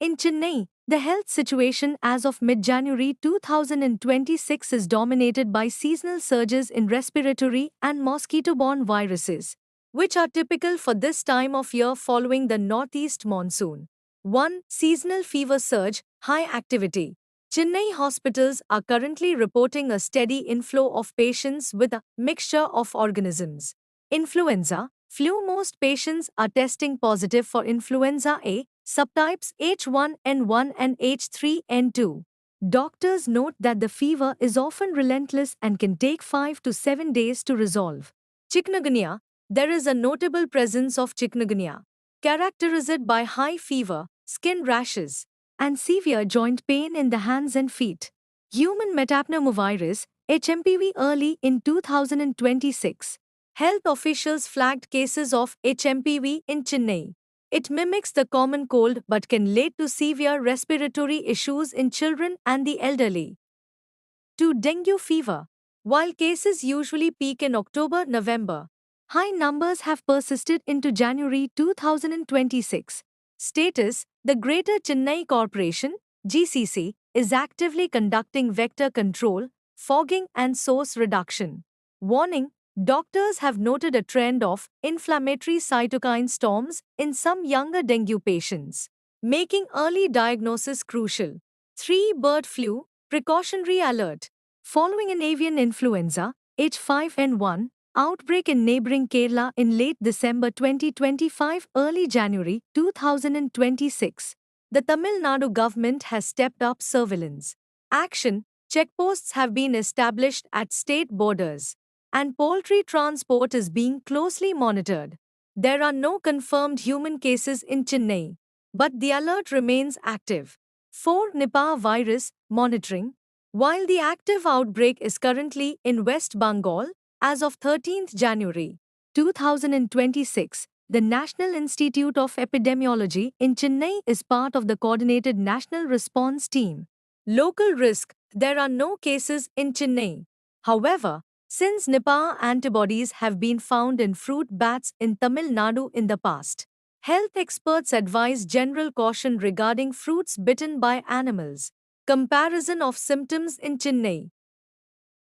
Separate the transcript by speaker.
Speaker 1: In Chennai, the health situation as of mid-January 2026 is dominated by seasonal surges in respiratory and mosquito-borne viruses, which are typical for this time of year following the northeast monsoon. 1. Seasonal fever surge, high activity. Chennai hospitals are currently reporting a steady inflow of patients with a mixture of organisms. Influenza, flu. Most patients are testing positive for influenza A, subtypes H1N1 and H3N2. Doctors note that the fever is often relentless and can take 5 to 7 days to resolve. Chikungunya, there is a notable presence of chikungunya, characterized by high fever, skin rashes, and severe joint pain in the hands and feet. Human metapneumovirus, HMPV. Early in 2026, health officials flagged cases of HMPV in Chennai. It mimics the common cold but can lead to severe respiratory issues in children and the elderly. 2. Dengue fever. While cases usually peak in October-November, high numbers have persisted into January 2026. Status: the Greater Chennai Corporation (GCC) is actively conducting vector control, fogging and source reduction. Warning: doctors have noted a trend of inflammatory cytokine storms in some younger dengue patients, making early diagnosis crucial. 3. Bird flu, precautionary alert. Following an avian influenza H5N1 outbreak in neighboring Kerala in late December 2025, early January 2026, the Tamil Nadu government has stepped up surveillance action. Checkposts have been established at state borders, and poultry transport is being closely monitored. There are no confirmed human cases in Chennai, but the alert remains active. 4. Nipah virus monitoring. While the active outbreak is currently in West Bengal, as of 13th January 2026, the National Institute of Epidemiology in Chennai is part of the Coordinated National Response Team. Local risk: there are no cases in Chennai. However, since Nipah antibodies have been found in fruit bats in Tamil Nadu in the past, health experts advise general caution regarding fruits bitten by animals. Comparison of symptoms in Chennai.